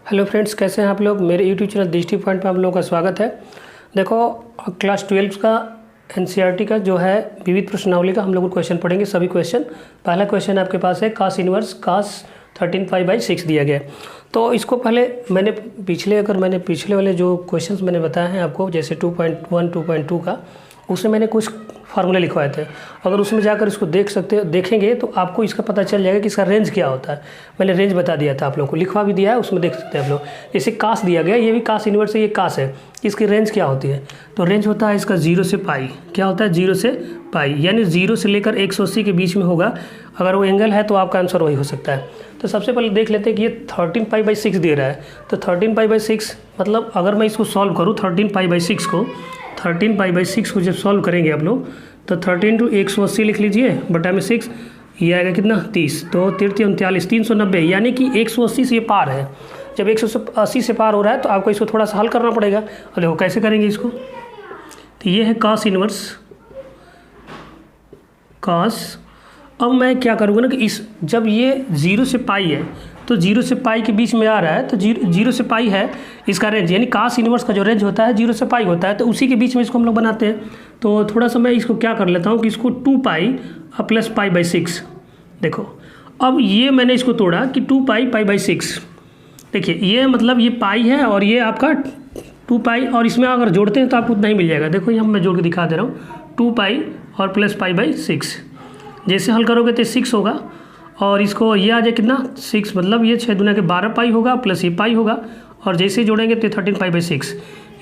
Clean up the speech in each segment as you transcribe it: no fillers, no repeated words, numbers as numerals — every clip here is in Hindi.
हेलो फ्रेंड्स, कैसे हैं आप लोग। मेरे यूट्यूब चैनल दृष्टि पॉइंट पे आप लोगों का स्वागत है। देखो, क्लास 12 का एनसीईआरटी का जो है विविध प्रश्नावली का हम लोग क्वेश्चन पढ़ेंगे। सभी क्वेश्चन। पहला क्वेश्चन आपके पास है cos इनवर्स cos 13π/6 दिया गया है। तो इसको पहले मैंने पिछले वाले जो क्वेश्चंस मैंने बताए हैं आपको, जैसे 2.1 2.2 का, उसमें मैंने कुछ फार्मूले लिखवाए थे। अगर उसमें जाकर इसको देखेंगे तो आपको इसका पता चल जाएगा कि इसका रेंज क्या होता है। मैंने रेंज बता दिया था आप लोगों को, लिखवा भी दिया है, उसमें देख सकते हैं आप लोग। जैसे कास दिया गया, ये भी कास इनवर्स है, ये कास है। इसकी रेंज क्या होती है? तो रेंज होता है इसका 0 से पाई। क्या होता है? 0 से पाई, यानी 0 से लेकर 180 के बीच में होगा। अगर वो एंगल है तो आपका आंसर वही हो सकता है। तो सबसे पहले देख लेते हैं कि ये 13π/6 दे रहा है। तो 13π/6 मतलब अगर मैं इसको सॉल्व करूँ 13π/6 को जब सॉल्व करेंगे आप लोग, तो 13 × 180 लिख लीजिए बटा में 6, ये आएगा कितना? 30। तो 3 39 390, यानी कि 180 से ये पार है। जब 180 से पार हो रहा है तो आपको इसको थोड़ा सा हल करना पड़ेगा। और देखो कैसे करेंगे इसको। तो ये है cos इनवर्स cos। अब मैं क्या करूँगा ना कि जब ये 0 से पाई है, तो 0 से पाई के बीच में आ रहा है, तो 0 से पाई है इसका रेंज, यानी cos इनवर्स का जो रेंज होता है 0 से पाई होता है। तो उसी के बीच में इसको हम लोग बनाते हैं। तो थोड़ा सा मैं इसको क्या कर लेता हूँ कि इसको 2π + π/6। देखो, अब ये मैंने इसको तोड़ा कि 2π π/6। देखिए, ये मतलब ये पाई है और ये आपका 2π, और इसमें अगर जोड़ते हैं तो आपको उतना ही मिल जाएगा। देखो, ये मैं जोड़ के दिखा दे रहा हूँ, 2π और + π/6। जैसे हल करोगे तो 6 होगा, और इसको ये आ जाए कितना? 6, मतलब ये 6 दूना के 12π होगा, प्लस ये पाई होगा, और जैसे जोड़ेंगे तो 13π/6,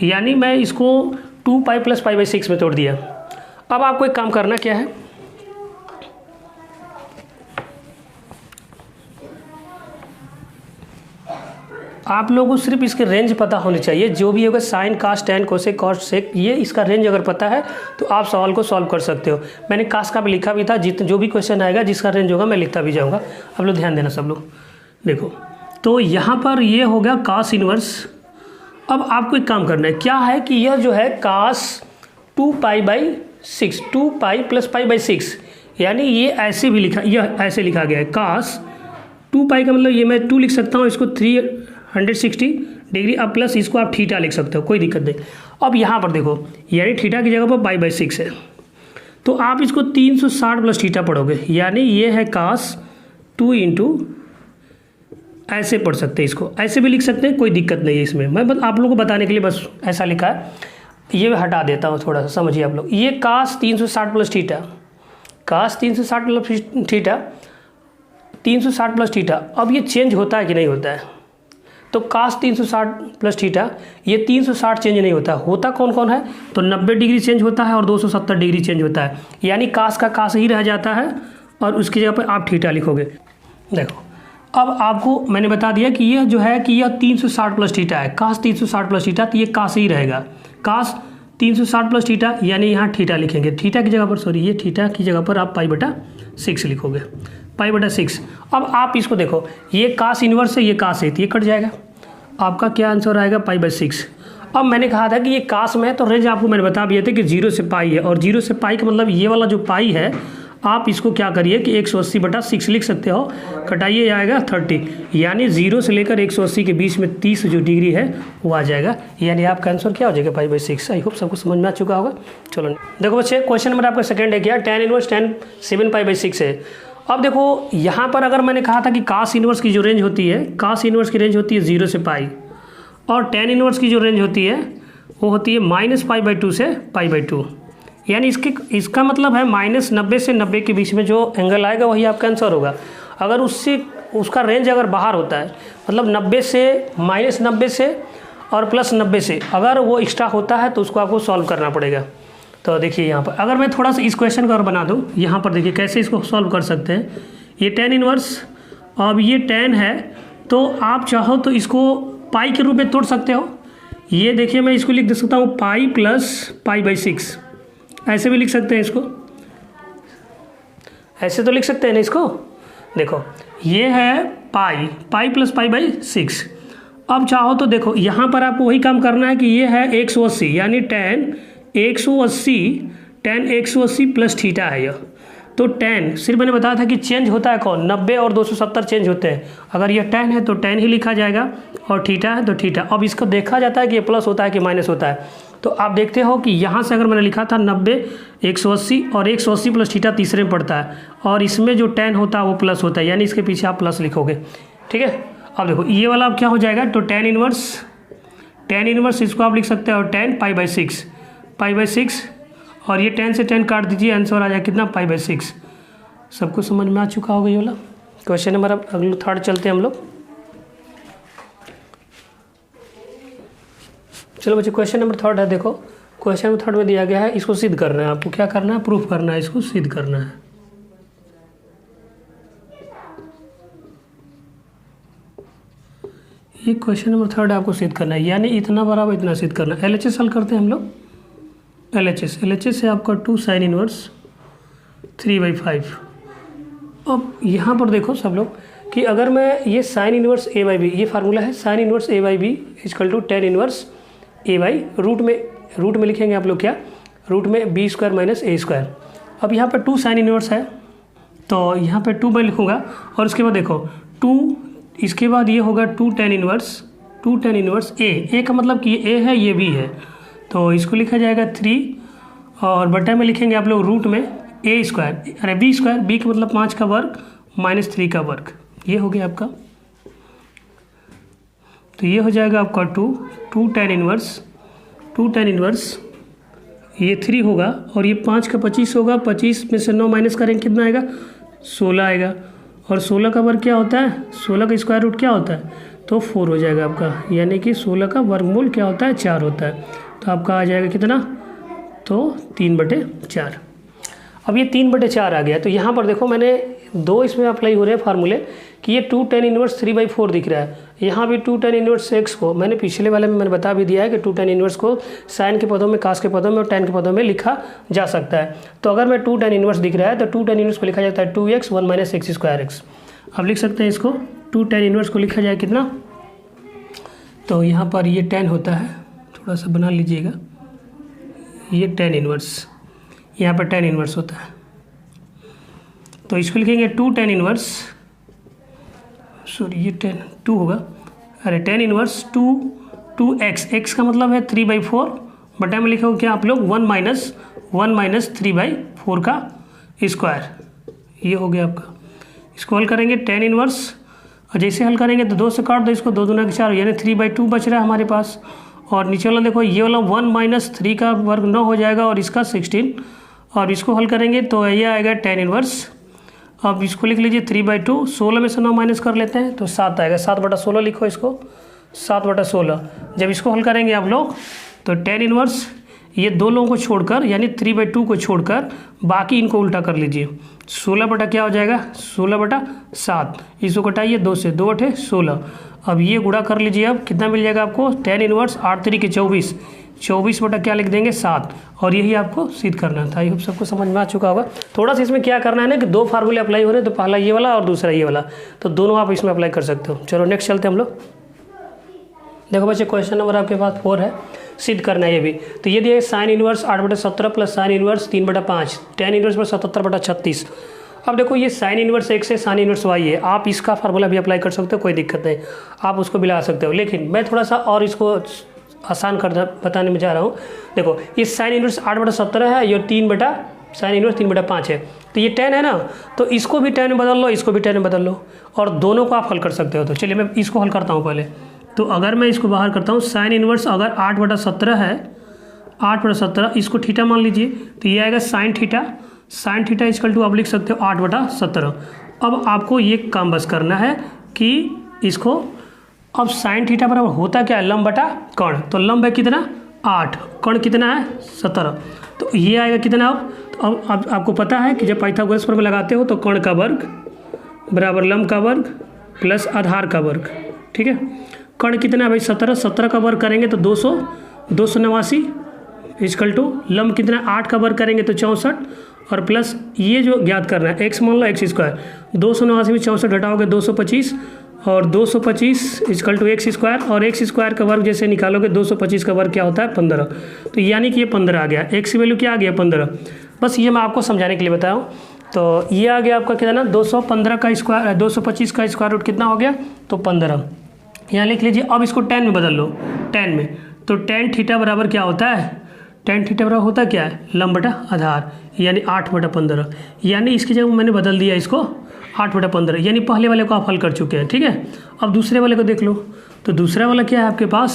यानी मैं इसको 2π + π/6 में तोड़ दिया। अब आपको एक काम करना क्या है, आप लोगों को सिर्फ इसके रेंज पता होनी चाहिए। जो भी होगा साइन, कास, टैन, कोसेक, कॉस, सेक, ये इसका रेंज अगर पता है तो आप सवाल को सॉल्व कर सकते हो। मैंने कास का भी लिखा भी था, जो भी क्वेश्चन आएगा जिसका रेंज होगा मैं लिखता भी जाऊँगा। आप लोग ध्यान देना सब लोग। देखो, तो यहाँ पर ये हो गया cos इनवर्स। अब आपको एक काम करना है, क्या है कि यह जो है cos 2π/6, 2π + π/6, यानी ये ऐसे भी लिखा, यह ऐसे लिखा गया है cos 2π का मतलब ये मैं 2 लिख सकता हूँ, इसको 360 डिग्री, अब प्लस इसको आप थीटा लिख सकते हो, कोई दिक्कत नहीं। अब यहाँ पर देखो, यानी थीटा की जगह पर π/6 है, तो आप इसको 360 + थीटा पढ़ोगे, यानी ये है cos 2 × ऐसे पढ़ सकते हैं, इसको ऐसे भी लिख सकते हैं, कोई दिक्कत नहीं है इसमें। मैं बस आप लोगों को बताने के लिए बस ऐसा लिखा है। ये हटा देता हूँ, थोड़ा सा समझिए आप लोग। ये cos 360 + theta, cos 360 + theta, 360 + theta. अब ये चेंज होता है कि नहीं होता है? तो cos 360 + थीटा, ये 360 चेंज नहीं होता। होता कौन कौन है? तो 90 डिग्री चेंज होता है और 270 डिग्री चेंज होता है, यानी cos का cos ही रह जाता है, और उसकी जगह पर आप थीटा लिखोगे। देखो, अब आपको मैंने बता दिया कि यह जो है कि यह 360 + थीटा है, cos 360 + थीटा, तो ये cos ही रहेगा। cos 360 + थीटा, यानी यहाँ थीटा लिखेंगे। थीटा की जगह पर, ये थीटा की जगह पर आप π/6 लिखोगे, π/6। अब आप इसको देखो, ये cos इनवर्स है, ये cos है, तो ये कट जाएगा। आपका क्या आंसर आएगा? π/6। अब मैंने कहा था कि ये cos में है, तो रेंज आपको मैंने बता दिया था कि 0 से पाई है, और 0 से पाई का मतलब ये वाला जो पाई है, आप इसको क्या करिए कि 180/6 लिख सकते हो। कटाइए, आएगा 30, यानी 0 से लेकर 180 के बीच में 30 जो डिग्री है वो आ जाएगा, यानी आपका आंसर क्या हो जाएगा? π/6। आई होप सबको समझ में आ चुका होगा। चलो देखो बच्चे, क्वेश्चन नंबर आपका सेकंड है क्या? tan इनवर्स tan 7π/6 है। अब देखो, यहाँ पर अगर मैंने कहा था कि cos इनवर्स की जो रेंज होती है, cos इनवर्स की रेंज होती है 0 से पाई, और tan इनवर्स की जो रेंज होती है वो होती है -π/2 से π/2, यानी इसका मतलब है -90 से 90 के बीच में जो एंगल आएगा वही आपका आंसर होगा। अगर उसका रेंज अगर बाहर होता है, मतलब 90 से -90 से और +90 से अगर वो एक्स्ट्रा होता है, तो उसको आपको सॉल्व करना पड़ेगा। तो देखिए यहाँ पर अगर मैं थोड़ा सा इस क्वेश्चन का और बना दूँ, यहाँ पर देखिए कैसे इसको सॉल्व कर सकते हैं। ये tan इनवर्स, अब ये tan है, तो आप चाहो तो इसको पाई के रूप में तोड़ सकते हो। ये देखिए, मैं इसको लिख दे सकता हूँ पाई + π/6, ऐसे भी लिख सकते हैं इसको, ऐसे तो लिख सकते हैं ना इसको। देखो, ये है पाई + π/6। अब चाहो तो देखो, यहाँ पर आपको वही काम करना है कि ये है 180, यानी tan 180 + थीटा है यह। तो tan सिर्फ मैंने बताया था कि चेंज होता है कौन, 90 और 270 चेंज होते हैं। अगर ये tan है तो tan ही लिखा जाएगा और थीटा है तो थीटा। अब इसको देखा जाता है कि ये प्लस होता है कि माइनस होता है। तो आप देखते हो कि यहाँ से अगर मैंने लिखा था 90 180 और 180 प्लस थीटा तीसरे में पड़ता है और इसमें जो tan होता है वो प्लस होता है, यानी इसके पीछे आप प्लस लिखोगे। ठीक है, अब देखो ये वाला अब क्या हो जाएगा, तो tan इनवर्स इसको आप लिख सकते हो tan पाई/6 और ये tan से tan काट दीजिए, आंसर आ जाएगा कितना, पाई/6। सबको समझ में आ चुका होगा ये वाला क्वेश्चन नंबर। अब अगले थर्ड चलते हैं हम लोग। चलो बच्चे क्वेश्चन नंबर थर्ड है। देखो क्वेश्चन नंबर थर्ड में दिया गया है, इसको सिद्ध करना है आपको। क्या करना है, प्रूफ करना है, इसको सिद्ध करना है। ये क्वेश्चन नंबर थर्ड आपको सिद्ध करना है, यानी इतना बराबर इतना सिद्ध करना है। LHS हल करते हैं हम लोग। LHS है आपका 2 sin इनवर्स 3/5। अब यहाँ पर देखो सब लोग कि अगर मैं ये साइन इनवर्स A/B, ये फार्मूला है sine inverse A/B = tan inverse A/ root में लिखेंगे आप लोग क्या, रूट में B² - A²। अब यहाँ पर 2 sin इनवर्स है तो यहाँ पे 2 मैं लिखूँगा और उसके बाद देखो 2, इसके बाद ये होगा 2 tan इनवर्स A का मतलब कि ये A है ये B है, तो इसको लिखा जाएगा 3 और बटा में लिखेंगे आप लोग रूट में A², अरे B² B का मतलब 5 का वर्ग -3 का वर्ग। ये हो गया आपका, तो ये हो जाएगा आपका 2 tan इनवर्स ये 3 होगा और ये 5 का 25 होगा, 25 में से 9 माइनस करेंगे कितना आएगा, 16 आएगा। और 16 का वर्ग क्या होता है, 16 का स्क्वायर रूट क्या होता है, तो 4 हो जाएगा आपका, यानी कि 16 का वर्गमूल क्या होता है, 4 होता है। तो आपका आ जाएगा कितना, तो 3/4। अब ये 3/4 आ गया। तो यहाँ पर देखो मैंने 2 इसमें अप्लाई हो रहे हैं फार्मूले कि ये 2 tan इनवर्स 3/4 दिख रहा है, यहाँ भी 2 tan इनवर्स x को मैंने पिछले वाले में मैंने बता भी दिया है कि 2 tan इनवर्स को साइन के पदों में, कास के पदों में और tan के पदों में लिखा जा सकता है। तो अगर मैं 2 tan इनवर्स दिख रहा है तो 2 tan इनवर्स को लिखा जाता है 2x 1 - x²x। अब लिख सकते हैं इसको 2 tan इनवर्स को लिखा जाए कितना, तो यहाँ पर ये tan होता है, थोड़ा सा बना लीजिएगा, ये tan इनवर्स, यहाँ पर tan इनवर्स होता है, तो इसको लिखेंगे 2 tan इनवर्स, सॉरी ये 2 होगा, अरे tan इनवर्स 2x, x का मतलब है 3/4, बटा में लिखोगे क्या आप लोग 1 - 3/4 का स्क्वायर। ये हो गया आपका, इसको हल करेंगे tan इनवर्स, और जैसे हल करेंगे तो 2 से काट दो इसको, 2 दूना 4 यानी 3/2 बच रहा है हमारे पास। और नीचे वाला देखो ये वाला 1 - 3 का वर्ग 9 हो जाएगा और इसका 16, और इसको हल करेंगे तो ये आएगा tan इनवर्स। अब इसको लिख लीजिए 3/2, 16 में से 9 माइनस कर लेते हैं तो 7 आएगा, 7/16 लिखो इसको, 7/16। जब इसको हल करेंगे आप लोग तो tan इनवर्स ये 2 लोगों को छोड़कर यानी 3/2 को छोड़कर बाकी इनको उल्टा कर लीजिए, 16 बटा क्या हो जाएगा, 16/7। इसको कटाइए 2 से, 2 8 16। अब ये गुणा कर लीजिए, अब कितना मिल जाएगा आपको, tan इनवर्स 8 3 के 24 बटा क्या लिख देंगे 7, और यही आपको सिद्ध करना था। आई होप सबको समझ में आ चुका होगा। थोड़ा सा इसमें क्या करना है ना कि 2 फार्मूले अप्लाई हो रहे हैं, तो पहला ये वाला और दूसरा ये वाला, तो दोनों आप इसमें अप्लाई कर सकते हो। चलो नेक्स्ट चलते हैं हम लोग। देखो बच्चे क्वेश्चन नंबर आपके पास 4 है, सिद्ध करना है ये भी। तो ये दिया sine inverse 8/17 plus sign inverse 3/5, tan inverse पर 77/36। अब देखो ये साइन इनवर्स x है, साइन इनवर्स y है, आप इसका फार्मूला भी अप्लाई कर सकते हो, कोई दिक्कत नहीं, आप उसको भी ला सकते हो। लेकिन मैं थोड़ा सा और इसको आसान कर बताने में जा रहा हूँ। देखो ये साइन इनवर्स 8/17 है, ये साइन इनवर्स 3/5 है, तो ये tan है ना, तो इसको भी tan में बदल लो, इसको भी tan में बदल लो, और दोनों को आप हल कर सकते हो। तो चलिए मैं इसको हल करता हूँ पहले। तो अगर मैं इसको बाहर करता हूँ, साइन इनवर्स अगर 8/17 है, 8/17 इसको थीटा मान लीजिए, तो ये आएगा साइन थीटा = आप लिख सकते हो 8/17। अब आपको ये काम बस करना है कि इसको, अब साइन थीटा बराबर होता क्या है, लंब बटा कर्ण, तो लंब है कितना 8, कर्ण कितना है 17, तो ये आएगा कितना। अब आपको पता है कि जब पाइथागोरस प्रमेय लगाते हो तो कर्ण का वर्ग बराबर लंब का वर्ग प्लस आधार का वर्ग, ठीक है। कर्ण कितना है भाई 17 का वर्ग करेंगे तो 289 = लंब कितना 8 का वर्ग करेंगे तो 64, और प्लस ये जो ज्ञात करना है x मान लो x², 289 में 64 घटाओगे 225, और 225 = x², और x² का वर्ग जैसे निकालोगे 225 का वर्ग क्या होता है 15, तो यानी कि ये 15 आ गया, x की वैल्यू क्या आ गया 15। बस ये मैं आपको समझाने के लिए बताया हूँ। तो ये आ गया आपका कितना 215 का स्क्वायर 225 का स्क्वायर रूट कितना हो गया तो 15। यहाँ लिख लीजिए। अब इसको tan में बदल लो, tan में, तो tan थीटा बराबर क्या होता है, tan थीटा बराबर होता क्या है लंब बटा आधार, यानी 8/15। यानी इसकी जगह मैंने बदल दिया इसको 8/15, यानी पहले वाले को आप हल कर चुके हैं। ठीक है, अब दूसरे वाले को देख लो। तो दूसरा वाला क्या है आपके पास,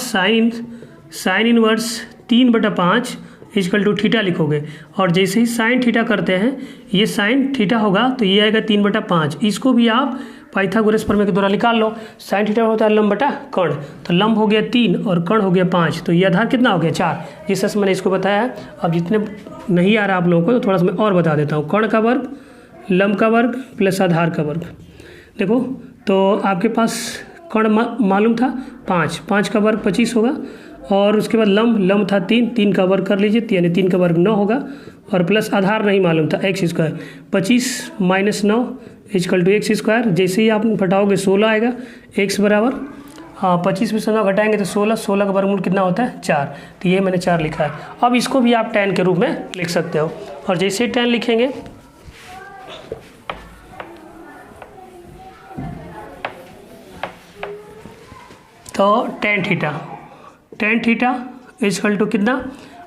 sine inverse 3/5 equal to theta लिखोगे, और जैसे ही साइन थीटा करते हैं ये साइन थीटा होगा तो ये आएगा 3/5। इसको भी आप पाइथागोरस प्रमेय के द्वारा निकाल लो। साइन थीटा होता है लंब बटा कर्ण, तो लंब हो गया 3 और कर्ण हो गया 5, तो ये आधार कितना हो गया 4। जिस तरह से मैंने इसको बताया है। अब जितने नहीं आ रहा आप लोगों को तो थोड़ा सा मैं और बता देता हूँ। कर्ण का वर्ग, लंब का वर्ग प्लस आधार का वर्ग। देखो तो आपके पास कर्ण मालूम था 5 का वर्ग 25 होगा, और उसके बाद लंब था 3 का वर्ग कर लीजिए, यानी 3 का वर्ग 9 होगा, और प्लस आधार नहीं मालूम था x square. 25 - 9 equal to x square. जैसे ही आप घटाओगे 16 आएगा, x बराबर 25 में से 9 घटाएंगे तो 16 का वर्गमूल कितना होता है 4, तो ये मैंने 4 लिखा है। अब इसको भी आप tan के रूप में लिख सकते हो, और जैसे ही tan लिखेंगे तो tan थीटा इक्वल टू कितना,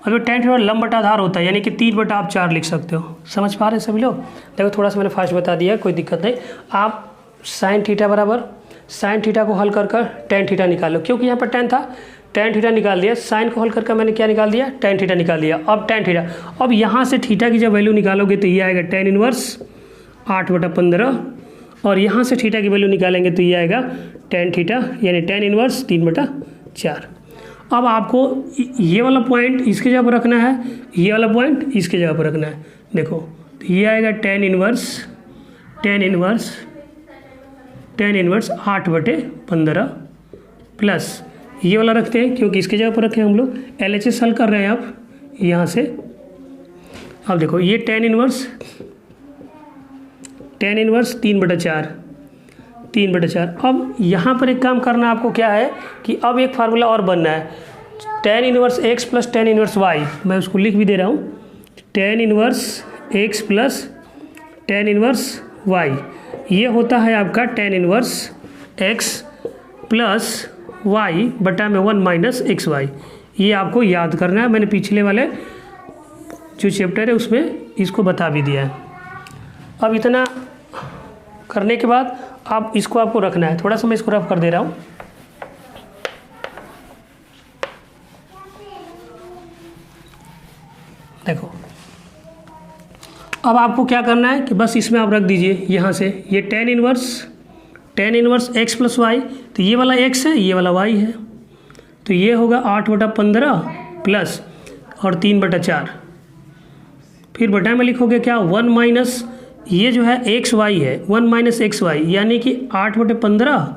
और tan थीटा लंब बटा आधार होता है, यानी कि 3/4 लिख सकते हो। समझ पा रहे हैं सभी लोग। देखो थोड़ा सा मैंने फास्ट बता दिया, कोई दिक्कत नहीं। आप साइन थीटा बराबर साइन थीटा को हल कर tan थीटा निकालो, क्योंकि यहाँ पर tan था, tan थीटा निकाल दिया। साइन को हल करके मैंने क्या निकाल दिया, tan थीटा निकाल दिया। अब tan थीटा, अब यहाँ से थीटा की जब वैल्यू निकालोगे तो ये आएगा tan इनवर्स 8/15, और यहाँ से थीटा की वैल्यू निकालेंगे तो ये आएगा tan थीटा, यानी tan इनवर्स 3/4। अब आपको ये वाला पॉइंट इसके जगह पर रखना है, ये वाला पॉइंट इसके जगह पर रखना है। देखो तो ये आएगा tan इनवर्स 8/15 प्लस ये वाला रखते हैं, क्योंकि इसके जगह पर रखे हम लोग। LHS हल कर रहे हैं आप यहाँ से। अब देखो ये tan इनवर्स 3/4। अब यहाँ पर एक काम करना आपको क्या है कि अब एक फार्मूला और बनना है, tan inverse x plus tan inverse y। मैं उसको लिख भी दे रहा हूँ, tan inverse x plus tan inverse y। ये होता है आपका tan inverse x plus y बटा में 1 - xy। ये आपको याद करना है, मैंने पिछले वाले जो चैप्टर है उसमें इसको बता भी दिया है। अब इतना करने के बाद आप इसको आपको रखना है। थोड़ा सा मैं इसको रफ कर दे रहा हूँ। देखो अब आपको क्या करना है कि बस इसमें आप रख दीजिए यहाँ से ये tan inverse x plus Y, तो ये वाला x है, ये वाला y है, तो ये होगा 8/15 प्लस और 3/4। फिर बटा में लिखोगे क्या 1 माइनस ये जो है xy है 1 - xy, यानी कि 8/15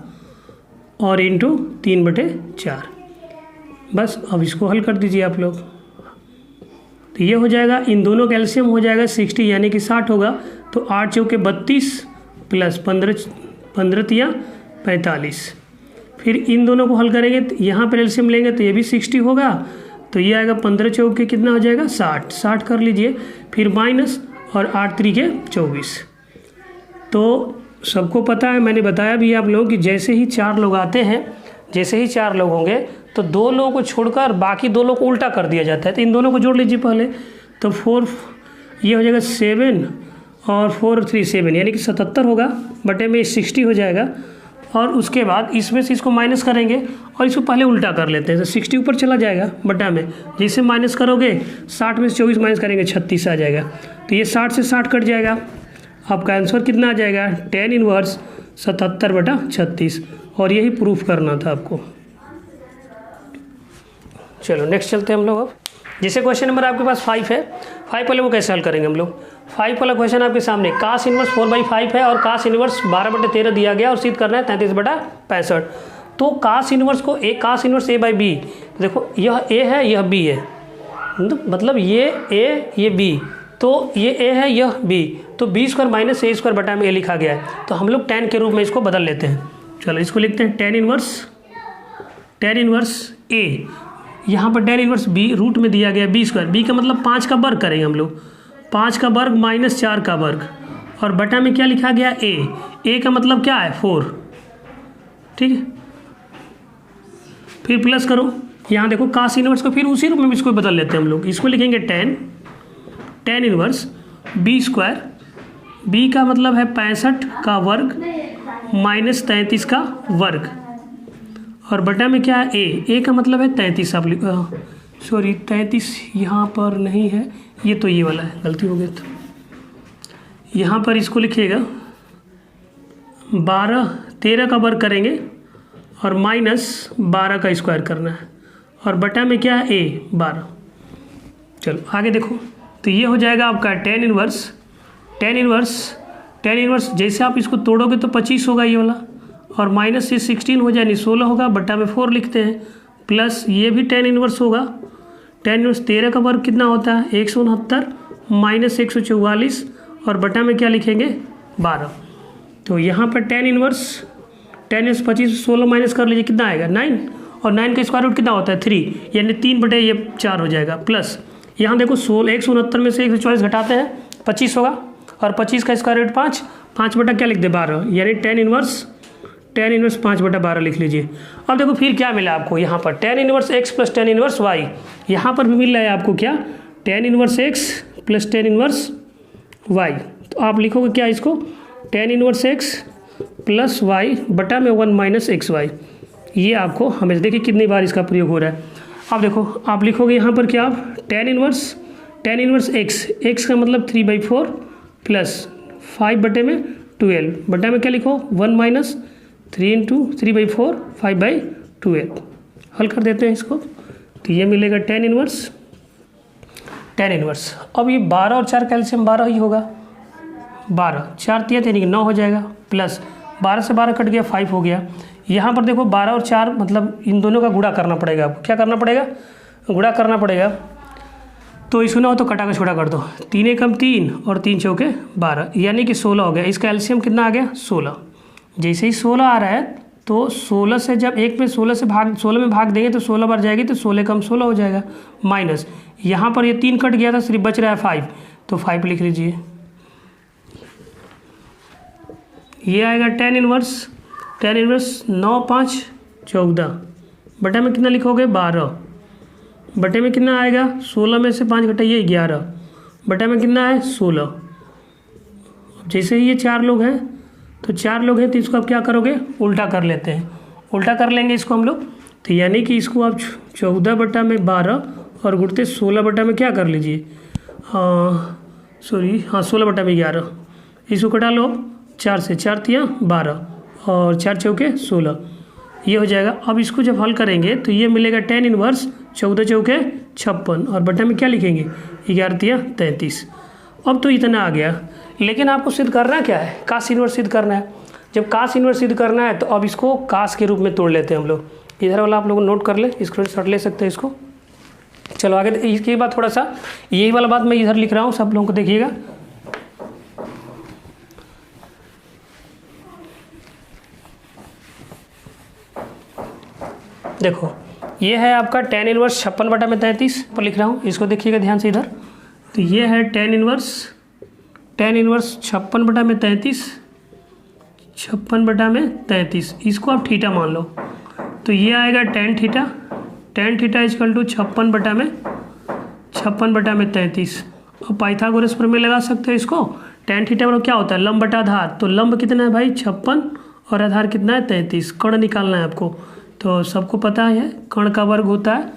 और इंटू 3/4। बस अब इसको हल कर दीजिए आप लोग, तो ये हो जाएगा, इन दोनों का एलसीएम हो जाएगा 60, यानी कि 60 होगा। तो 8 चौके 32 प्लस 15 तिया 45। फिर इन दोनों को हल करेंगे तो यहाँ पर एलसीएम लेंगे तो ये भी 60 होगा, तो ये आएगा 15 चौके कितना हो जाएगा 60 कर लीजिए। फिर माइनस और 8 3 24। तो सबको पता है, मैंने बताया भी आप लोगों कि जैसे ही 4 लोग आते हैं, जैसे ही 4 लोग होंगे तो 2 लोगों को छोड़कर बाकी 2 लोग को उल्टा कर दिया जाता है। तो इन दोनों को जोड़ लीजिए पहले, तो 4 ये हो जाएगा 7 और 4 3 7, यानी कि 77 होगा, बटे में 60 हो जाएगा। और उसके बाद इसमें से इसको माइनस करेंगे और इसको पहले उल्टा कर लेते हैं, तो 60 ऊपर चला जाएगा बटा में। जैसे माइनस करोगे 60 में से 24 माइनस करेंगे 36 आ जाएगा, तो ये 60 से 60 कट जाएगा। आपका आंसर कितना आ जाएगा tan इनवर्स 77/36, और यही प्रूफ करना था आपको। चलो नेक्स्ट चलते हैं हम लोग। अब जैसे क्वेश्चन नंबर आपके पास 5 है, 5 वाले को कैसे हल करेंगे हम लोग। 5 वाला क्वेश्चन आपके सामने cos इनवर्स 4/5 है और cos इनवर्स 12/13 दिया गया और सिद्ध करना है 33/65। तो cos इनवर्स को cos इनवर्स a/b, देखो यह a है यह b है, मतलब ये a ये b, तो ये a है यह b, तो b² माइनस a² बटा में a लिखा गया है। तो हम लोग tan के रूप में इसको बदल लेते हैं। चलो इसको लिखते हैं tan इनवर्स a, यहाँ पर tan इनवर्स b रूट में दिया गया b², b का मतलब 5 का वर्ग करेंगे हम लोग, 5 का वर्ग माइनस 4 का वर्ग, और बटा में क्या लिखा गया ए का मतलब क्या है 4, ठीक है। फिर प्लस करो, यहाँ देखो कास इनवर्स को फिर उसी रूप में इसको बदल लेते हैं हम लोग। इसको लिखेंगे tan inverse B square, B का मतलब है 65 का वर्ग माइनस 33 का वर्ग, और बटा में क्या है ए का मतलब है 33। आप सॉरी 33 यहाँ पर नहीं है, ये तो ये वाला है, गलती हो गई। तो यहाँ पर इसको लिखिएगा 13 का वर्ग करेंगे और माइनस 12 का स्क्वायर करना है, और बटा में क्या है 12। चलो आगे देखो, तो ये हो जाएगा आपका टेन इनवर्स जैसे आप इसको तोड़ोगे तो 25 होगा ये वाला, और माइनस से 16 हो जाए, नहीं 16 होगा, बटा में 4 लिखते हैं, प्लस ये भी टेन इनवर्स होगा। टेन इनवर्स 13 का वर्ग कितना होता है 169 माइनस 144, और बटा में क्या लिखेंगे 12। तो यहाँ पर टेन इनवर्स 25 16 माइनस कर लीजिए, कितना आएगा 9, और 9 का स्क्वायर रूट कितना होता है 3, यानी 3/4 हो जाएगा। प्लस यहाँ देखो 169 में से 144 घटाते हैं 25 होगा, और 25 का स्क्वायर रूट 5 बटा क्या लिख दे 12, यानी टेन इनवर्स 5/12 लिख लीजिए। अब देखो फिर क्या मिला आपको यहाँ पर tan inverse X plus tan inverse Y, यहाँ पर भी मिल रहा है आपको क्या tan inverse X plus tan inverse Y. तो आप लिखोगे क्या इसको tan inverse X plus Y बटा में 1 माइनस एक्स वाई। ये आपको हमेशा देखिए कितनी बार इसका प्रयोग हो रहा है। अब देखो आप लिखोगे यहाँ पर क्या आप टेन इनवर्स एक्स का मतलब 3/4 प्लस 5 बटे में 12 बटा में क्या लिखो 1 माइनस 3 इंटू 3/4 5/12। हल कर देते हैं इसको, तो ये मिलेगा टेन इनवर्स। अब ये 12 और 4 कैल्शियम 12 ही होगा, 12 4 3 यानी कि 9 हो जाएगा, प्लस 12 से 12 कट गया 5 हो गया। यहाँ पर देखो 12 और 4 मतलब इन दोनों का गुणा करना पड़ेगा आपको। क्या करना पड़ेगा गुणा करना पड़ेगा, तो इसको ना हो तो कटा का छोटा कर दो, 3 एकम 3 और 3 चौके 12 यानी कि 16 हो गया। इसका एलसीएम कितना आ गया 16। जैसे ही 16 आ रहा है तो 16 से जब 1 में 16 में भाग देंगे तो 16 बार जाएगी, तो 16 कम 16 हो जाएगा, माइनस यहाँ पर ये 3 कट गया था, सिर्फ बच रहा है 5, तो 5 लिख लीजिए। ये आएगा टेन इनवर्स 9 5 14 बटे में कितना लिखोगे 12, बटे में कितना आएगा 16 में से 5 घटाइए 11, बटे में कितना है 16। जैसे ही ये 4 लोग हैं तो 4 लोग हैं तो इसको आप क्या करोगे उल्टा कर लेते हैं, उल्टा कर लेंगे इसको हम लोग, तो यानी कि इसको आप 14 बटा में 12 और गुणते 16 बटा में क्या कर लीजिए 16 बटा में 11, इसको कटा लो 4 से 4 तिया 12 और 4 चौके 16, ये हो जाएगा। अब इसको जब हल करेंगे तो ये मिलेगा टेन इनवर्स 14 चौके 56 और बटा में क्या लिखेंगे 11 तिया 33। अब तो इतना आ गया, लेकिन आपको सिद्ध करना क्या है कास इनवर्स सिद्ध करना है। जब कास इनवर्स सिद्ध करना है तो अब इसको कास के रूप में तोड़ लेते हैं हम लोग। इधर वाला आप लोग नोट कर ले, स्क्रीनशॉट ले सकते हैं इसको। चलो आगे इसके बाद थोड़ा सा यही वाला बात मैं इधर लिख रहा हूँ, सब लोगों को देखिएगा। देखो ये है आपका टेन इनवर्स 56 बटा में 33 पर लिख रहा हूँ, इसको देखिएगा ध्यान से इधर। तो ये है टेन इनवर्स 56 बटा में 33, 56 बटा में 33, इसको आप थीटा मान लो। तो ये आएगा टेन थीटा इजकल टू 56 बटा में 33। और पाइथागोरस पर में लगा सकते हो इसको। टेन थीटा मतलब क्या होता है लंब बटा आधार, तो लंब कितना है भाई 56 और आधार कितना है 33। कर्ण निकालना है आपको, तो सबको पता है कर्ण का वर्ग होता है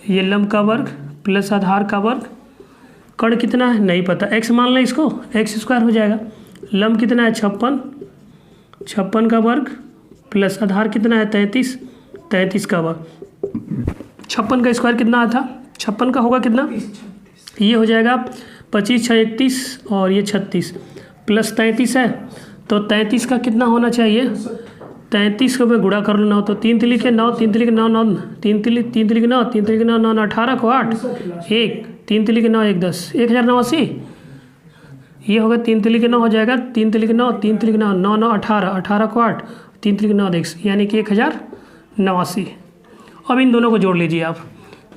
ये लंब का वर्ग प्लस आधार का वर्ग। कर्ण कितना है नहीं पता, x मान लें इसको, x स्क्वायर हो जाएगा। लंब कितना है 56 का वर्ग प्लस आधार कितना है 33 का वर्ग। 56 का स्क्वायर कितना आता 56 का होगा कितना, ये हो जाएगा 25 6 31 और ये 36 प्लस 33 है, तो 33 का कितना होना चाहिए 33 को मैं गुणा कर लो 9, तो 3 3 के 9 3 3 के 9 9 3 3 के 9 3 3 के 9 9 18 को 8 1 3 3 के 9 1 10 1089। ये होगा 3 3 के 9 हो जाएगा 3 3 के 9 3 3 के 9 9 9 18 को 8 3 3 के 9 देख यानी कि 1089। अब इन दोनों को जोड़ लीजिए आप,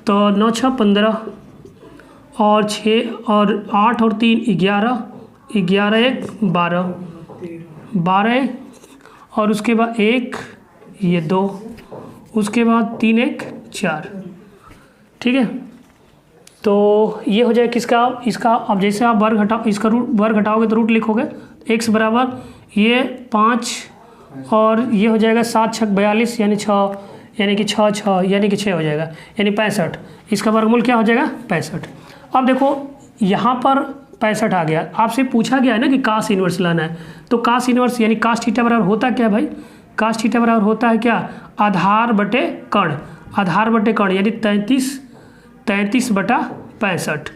तो 9 6 15 और 6 और 8 और 3 11 11 एक 12, 12 और उसके बाद 1 ये 2, उसके बाद 3 एक 4। ठीक है, तो ये हो जाए किसका, इसका। अब जैसे आप वर्ग हटाओ, इसका रूट वर्ग हटाओगे तो रूट लिखोगे। x बराबर ये 5 और ये हो जाएगा 7 छक 42 यानी 6, यानी कि 6 यानी कि 6 हो जाएगा, यानी 65। इसका वर्गमूल क्या हो जाएगा 65। अब देखो यहाँ पर 65 आ गया, आपसे पूछा गया है ना कि कास इन्वर्स लाना है, तो कास इन्वर्स यानी कास थीटा बराबर होता क्या है भाई, कास थीटा बराबर होता है क्या, आधार बटे कर्ण, आधार बटे कर्ण यानी 33 बटा 65।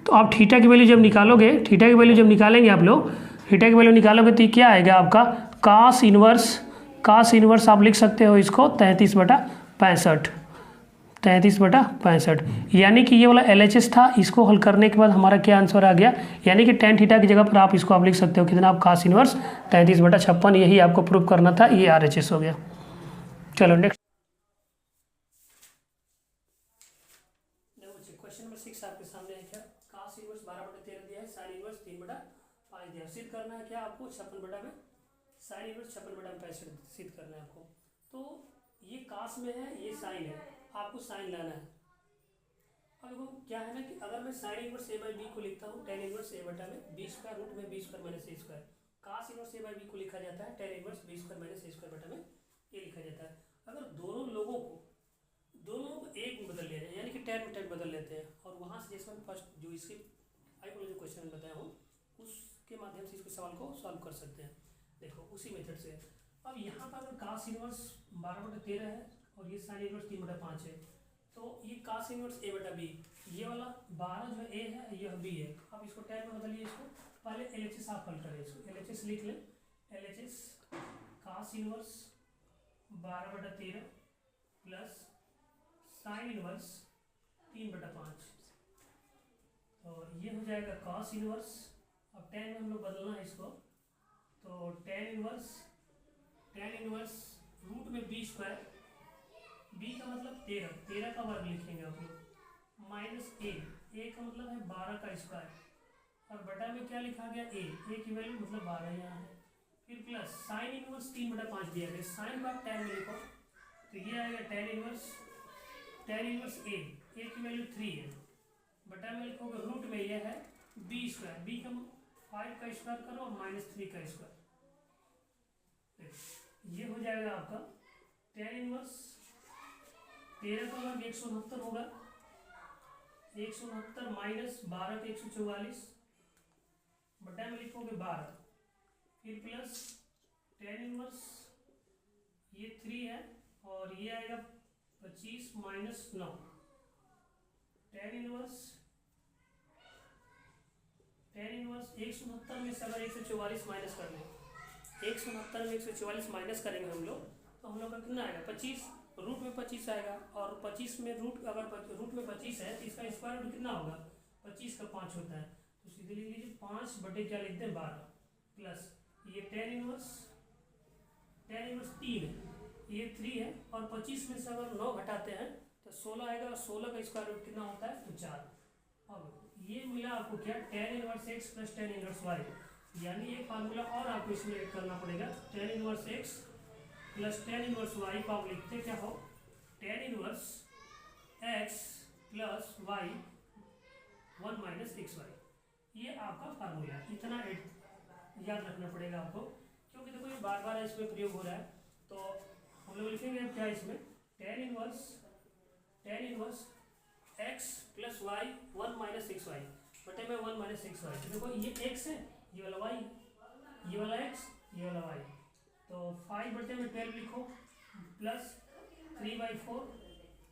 तो आप थीटा की वैल्यू जब निकालोगे, थीटा की वैल्यू जब निकालेंगे आप लोग, थीटा की वैल्यू निकालोगे तो क्या आएगा आपका कास इन्वर्स आप लिख सकते हो इसको 33 बटा 65, 33 बटा 65। यानी कि ये वाला LHS था, इसको हल करने के बाद हमारा क्या आंसर आ गया, यानी कि tan थीटा की जगह पर आप इसको आप लिख सकते हो कितना, आप कास इन्वर्स 33 बटा 56, यही आपको प्रूव करना था, ये RHS हो गया। चलो नेक्स्ट क्वेश्चन नंबर 6 आपके सामने है। क्या कास इन्वर्स 12 बटा 13 दिया है, साइन इन्वर्स 3 बटा 5 दिया है, सिद्ध करना है क्या आपको 56 बटा में साइन इन्वर्स 56 बटा में 65 सिद्ध करना है आपको। तो ये कास में है, ये साइन है, आपको साइन लाना है। अब देखो क्या है ना कि अगर मैं sine inverse a by B को लिखता हूँ tan इन्वर्स a बटा में बी स्क्वायर रूट में B square minus A square, cos inverse a by B को लिखा जाता है tan inverse B square minus A square बटा में ये लिखा जाता है। अगर दोनों लोगों को एक में बदल लिया जाए, यानी कि tan में tan बदल लेते हैं, और वहाँ से जैसे मैं फर्स्ट जो इसके आई वाला जो क्वेश्चन बताया हूँ उसके माध्यम से इसके सवाल को सॉल्व कर सकते हैं। देखो उसी मेथड से। अब यहाँ पर अगर कास इन्वर्स 12 बटा 13 है और ये साइन इन्वर्स 3 बटा 5 है, तो ये कास इन्वर्स a बटा बी, ये वाला 12 जो a है यह b है। अब इसको tan में बदलिए, इसको पहले LHS आप हल करें, इसको LHS लिख लें। LHS कास इन्वर्स 12 बटा 13 प्लस साइन इन्वर्स 3 बटा 5, और ये हो जाएगा कॉस इन्वर्स। अब tan में हम लोग बदलना है इसको, तो tan इन्वर्स रूट में बी स्क्वायर, बी का मतलब 13 का वर्ग लिखेंगे आप लोग, माइनस ए का मतलब है 12 का स्क्वायर, और बटा में क्या लिखा गया ए की वैल्यू मतलब 12 यहाँ है, फिर प्लस साइन इन्वर्स 3 बटा 5 दिया गया, साइन को आप tan में लिखो तो ये आएगा tan इन्वर्स ए की वैल्यू 3 है, बटा में लिखोगे रूट में यह है बी स्क्वायर, बी का 5 का स्क्वायर करो और माइनस 3 का स्क्वायर, ये हो जाएगा आपका tan इन्वर्स 13 का वर्ग 169 होगा, 169 माइनस 12 का 144, बटा में लिखोगे 12, फिर प्लस tan इन्वर्स ये 3 है और ये आएगा 25 माइनस 9, tan इन्वर्स 169 में से अगर 144 माइनस कर लें, 169 में 144 माइनस करेंगे हम लोग तो हम लोग का कितना आएगा 25, रूट में 25 आएगा, और 25 में रूट अगर रूट में 25 है तो इसका स्क्वायर रूट कितना होगा 25 का 5 होता है, तो सीधे लिख लीजिए 5 बटे क्या लिखते हैं 12, प्लस ये tan इन्वर्स 3 है, ये 3 है, और 25 में से अगर 9 घटाते हैं तो 16 आएगा, और 16 का स्क्वायर रूट कितना होता है तो 4। अब ये मिला आपको क्या tan inverse x plus tan inverse y, यानी एक फार्मूला और आपको इसमें ऐड करना पड़ेगा, tan inverse x plus tan inverse y को आप लिखते क्या हो tan inverse x plus y 1 minus xy, ये आपका फार्मूला, इतना याद रखना पड़ेगा आपको, क्योंकि देखो ये बार बार इसमें प्रयोग हो रहा है। तो हम लोग लिखेंगे क्या इसमें tan inverse x plus Y 1 minus xy बटे में 1 माइनस xy, तो देखो ये x है, ये वाला y, ये वाला x, ये वाला y, तो 5 बटे में 12 लिखो प्लस 3/4,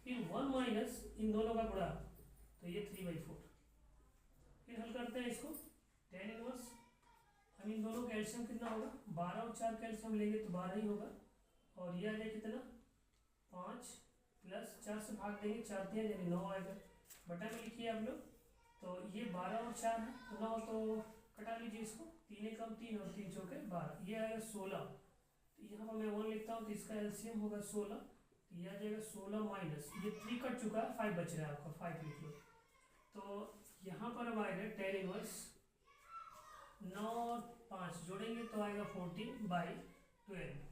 फिर 1 माइनस इन दोनों का गुणा तो ये 3/4, फिर हल करते हैं इसको tan इन्वर्स, हम इन दोनों का एलसीएम कितना होगा 12 और 4 का एलसीएम लेंगे तो 12 ही होगा, और ये आ जाए कितना 5 प्लस 4 से भाग देंगे 4 3 यानी 9 आएगा, बटा में लिखिए आप लोग, तो ये 12 और 4 है तो 9, तो कटा लीजिए इसको, 3 कम 3 और 3 चौके 12, ये आएगा 16, तो यहाँ पर मैं 1 लिखता हूँ तो इसका एलसीएम होगा 16, तो ये आ जाएगा 16 माइनस ये 3 कट चुका है 5 बच रहा है आपका 5 लिख लो, तो यहाँ पर अब आएगा tan इन्वर्स 9 और 5 जोड़ेंगे तो आएगा 14/12।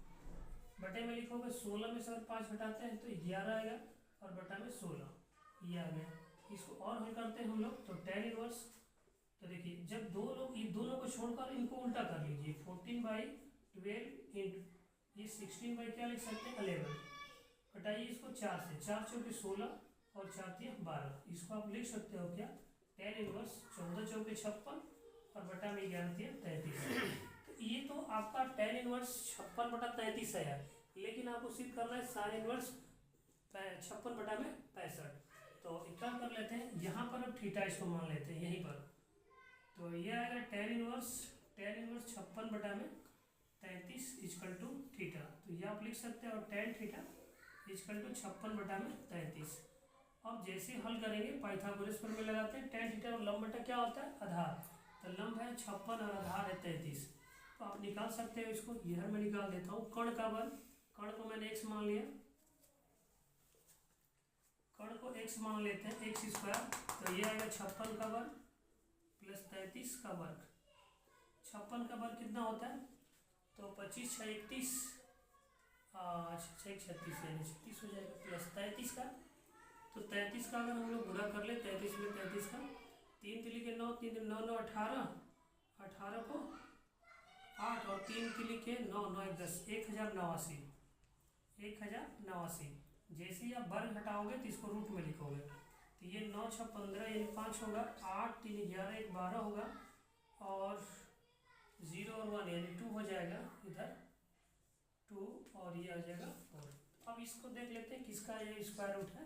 बटे में लिखोगे 16 में से अगर 5 घटाते हैं तो 11 आएगा और बटा में 16 ये आ गया। इसको और हल करते हैं हम लोग तो tan इनवर्स, तो देखिए जब दो लोग ये दोनों को छोड़कर इनको उल्टा कर लीजिए 14/12 इंटू ये 16 बाई क्या लिख सकते हैं 11, घटाइए इसको 4 से, 4 चौके 16 और 4 तिया 12, इसको आप लिख सकते हो क्या tan इनवर्स 14 चौके 56 और बटा में 11 तिया 33। तो ये तो आपका tan इनवर्स 56/33 है, लेकिन आपको सिद्ध करना है sin इनवर्स 56/65। तो एक काम कर लेते हैं, यहाँ पर अब थीटा इसको मान लेते हैं यहीं पर, तो ये आएगा tan inverse 56/33 equal to theta, तो ये आप लिख सकते हैं और tan थीटा इक्वल टू 56/33। अब जैसे हल करेंगे पाइथागोरस पर में लगाते हैं, tan थीटा और लंब बटा क्या होता है आधार, तो लंब है 56 और आधार है 33, तो आप निकाल सकते हो इसको। यह मैं निकाल देता हूँ कर्ण का वर्ग, कर्ण को मैंने x मान लिया, कर्ण को x मान लेते हैं x स्क्वायर, तो ये आएगा 56 का वर्ग प्लस 33 का वर्ग। 56 का वर्ग कितना होता है, तो 25 6 31 36 यानी 36 हो जाएगा प्लस 33 का, तो 33 का अगर हम लोग गुणा कर ले 33 में 33 का 3 तिली के 9 3 9 9 18 18 को 8 और 3 तिली के 9 9 1 10 1089 1089। जैसे ही आप वर्ग हटाओगे तो इसको रूट में लिखोगे, तो ये 9 6 15 यानी 5 होगा, 8 3 11 1 12 होगा और 0 और 1 यानी 2 हो जाएगा, इधर 2 और ये आ जाएगा 4। अब इसको देख लेते हैं किसका ये स्क्वायर रूट है,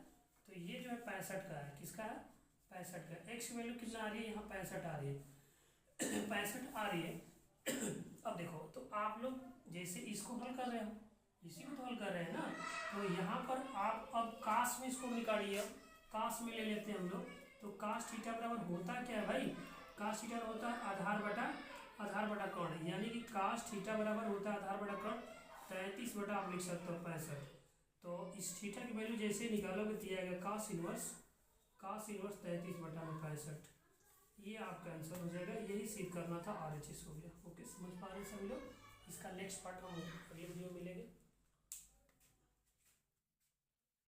तो ये जो है 65 का है, किसका है 65 का। एक्स वैल्यू कितना आ रही है यहाँ 65 आ रही है 65 आ रही है। अब देखो तो आप लोग जैसे इसको हल कर रहे हो, इसी को तो हल कर रहे हैं ना, तो यहाँ पर आप अब काश में इसको निकालिए, काश में ले लेते हैं हम लोग, तो काश थीटा बराबर होता क्या है भाई, काश थीटा होता है आधार बटा कर्ण, यानी कि काश थीटा बराबर होता है आधार बटा कर्ण 33 बटा आप लिख सकते हो 65। तो इस थीटा की वैल्यू जैसे निकालोगे दिया जाएगा काश इनवर्स 33/65, ये आपका आंसर हो जाएगा। यही सिद्ध करना था, RHS हो गया। ओके, समझ पा रहे हैं सभी लोग। इसका नेक्स्ट पार्ट हम अगले वीडियो में मिलेंगे।